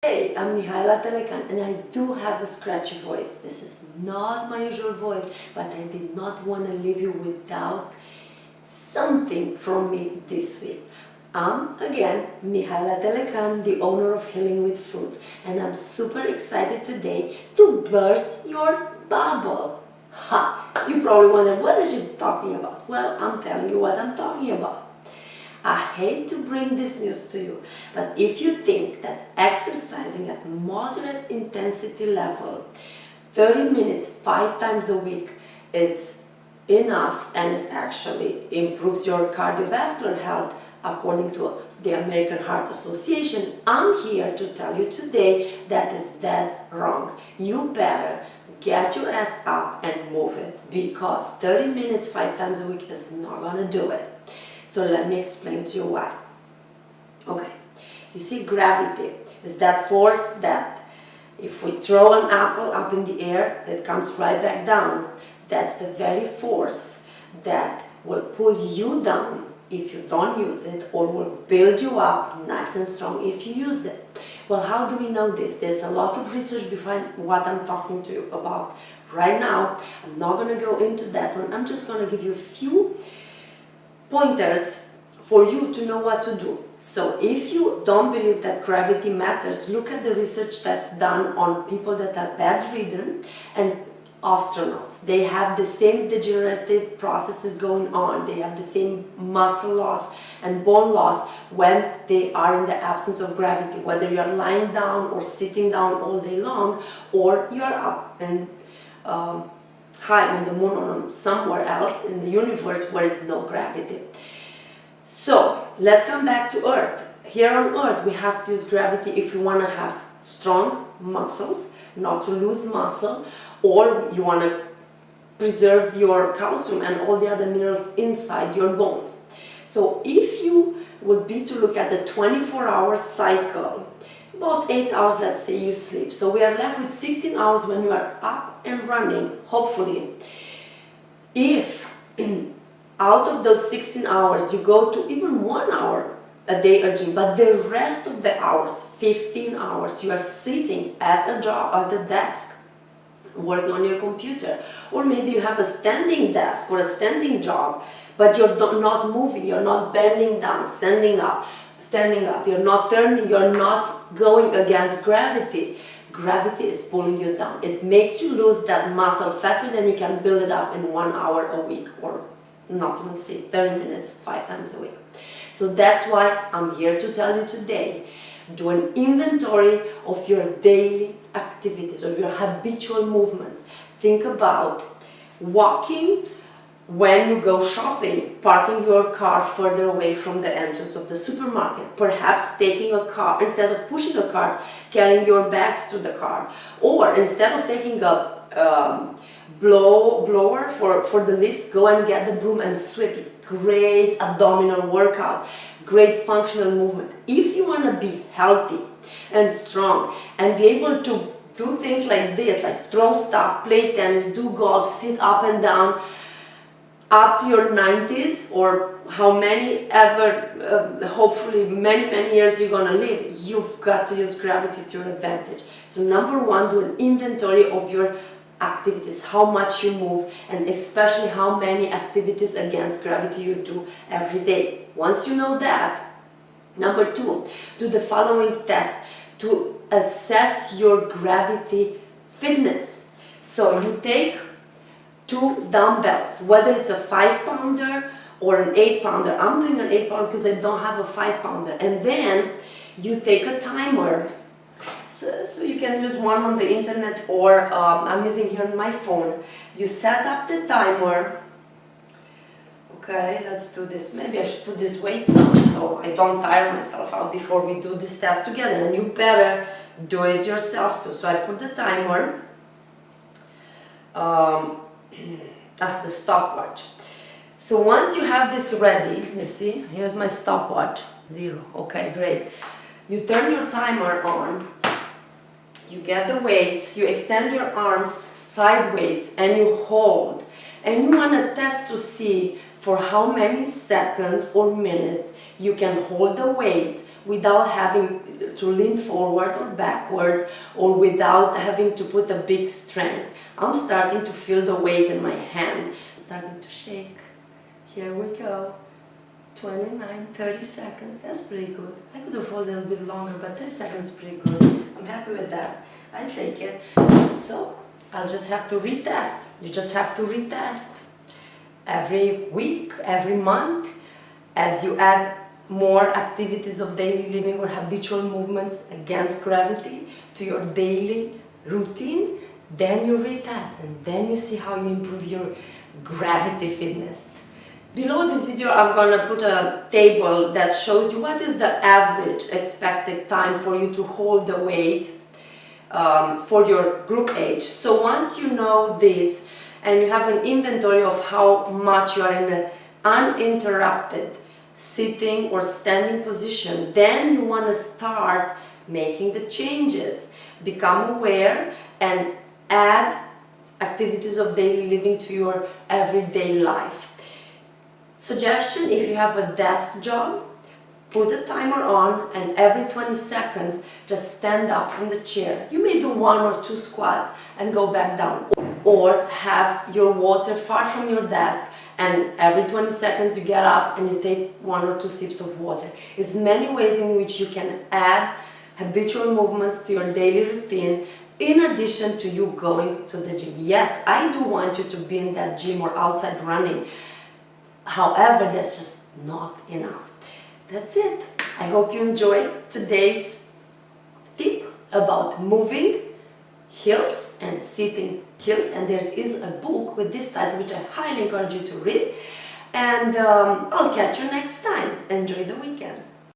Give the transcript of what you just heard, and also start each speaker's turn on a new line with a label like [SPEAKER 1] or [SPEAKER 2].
[SPEAKER 1] Hey, I'm Mihaela Telecan and I do have a scratchy voice. This is not my usual voice, but I did not want to leave you without something from me this week. I'm again Mihaela Telecan, the owner of Healing with Food, and I'm super excited today to burst your bubble. Ha! You probably wonder, what is she talking about? Well, I'm telling you what I'm talking about. I hate to bring this news to you, but if you think that exercising at moderate intensity level, 30 minutes 5 times a week is enough and it actually improves your cardiovascular health according to the American Heart Association, I'm here to tell you today that is dead wrong. You better get your ass up and move it, because 30 minutes 5 times a week is not gonna do it. So let me explain to you why. Okay, you see, gravity is that force that if we throw an apple up in the air, it comes right back down. That's the very force that will pull you down if you don't use it, or will build you up nice and strong if you use it. Well, how do we know this? There's a lot of research behind what I'm talking to you about right now. I'm not going to go into that one. I'm just going to give you a few pointers for you to know what to do. So if you don't believe that gravity matters, look at the research that's done on people that are bedridden and astronauts. They have the same degenerative processes going on. They have the same muscle loss and bone loss when they are in the absence of gravity, whether you're lying down or sitting down all day long, or you're up and high on the moon or somewhere else in the universe where there's no gravity. So let's come back to Earth. Here on Earth we have to use gravity if you want to have strong muscles, not to lose muscle, or you want to preserve your calcium and all the other minerals inside your bones. So if you would be to look at the 24-hour cycle, about 8 hours, let's say, you sleep. So we are left with 16 hours when you are up and running, hopefully. If out of those 16 hours you go to even 1 hour a day a gym, but the rest of the hours, 15 hours, you are sitting at a job, at a desk, working on your computer, or maybe you have a standing desk or a standing job, but you're not moving, you're not bending down, standing up, you're not turning, you're not going against gravity. Gravity is pulling you down. It makes you lose that muscle faster than you can build it up in 1 hour a week, or not even to say 30 minutes 5 times a week. So that's why I'm here to tell you today, do an inventory of your daily activities, of your habitual movements. Think about walking when you go shopping, parking your car further away from the entrance of the supermarket, perhaps taking a car, instead of pushing a cart, carrying your bags to the car, or instead of taking a blower for the lifts, go and get the broom and sweep it. Great abdominal workout, great functional movement. If you want to be healthy and strong and be able to do things like this, like throw stuff, play tennis, do golf, sit up and down, up to your 90s, or how many ever, hopefully many years you're gonna live, you've got to use gravity to your advantage. So number one, do an inventory of your activities, how much you move, and especially how many activities against gravity you do every day. Once you know that, number two, do the following test to assess your gravity fitness. So you take 2 dumbbells, whether it's a 5-pounder or an 8-pounder. I'm doing an 8-pounder because I don't have a 5-pounder. And then you take a timer. So you can use one on the internet, or I'm using here on my phone. You set up the timer. Okay, let's do this. Maybe I should put these weights on so I don't tire myself out before we do this test together. And you better do it yourself too. So I put the timer. The stopwatch. So once you have this ready, you see, here's my stopwatch, 0. Okay, great. You turn your timer on, you get the weights, you extend your arms sideways and you hold. And you want to test to see for how many seconds or minutes you can hold the weights without having to lean forward or backwards, or without having to put a big strength. I'm starting to feel the weight in my hand. I'm starting to shake. Here we go. 29, 30 seconds, that's pretty good. I could have held a little bit longer, but 30 seconds is pretty good. I'm happy with that. I take it. So I'll just have to retest. You just have to retest. Every week, every month, as you add more activities of daily living or habitual movements against gravity to your daily routine, then you retest and then you see how you improve your gravity fitness. Below this video I'm going to put a table that shows you what is the average expected time for you to hold the weight for your group age. So once you know this and you have an inventory of how much you are in an uninterrupted sitting or standing position, then you want to start making the changes. Become aware and add activities of daily living to your everyday life. Suggestion: if you have a desk job, put a timer on and every 20 seconds just stand up from the chair. You may do 1 or 2 squats and go back down, or have your water far from your desk and every 20 seconds you get up and you take 1 or 2 sips of water. There's many ways in which you can add habitual movements to your daily routine in addition to you going to the gym. Yes, I do want you to be in that gym or outside running. However, that's just not enough. That's it. I hope you enjoyed today's tip about moving hills and sitting hills. And there is a book with this title which I highly encourage you to read. And I'll catch you next time. Enjoy the weekend.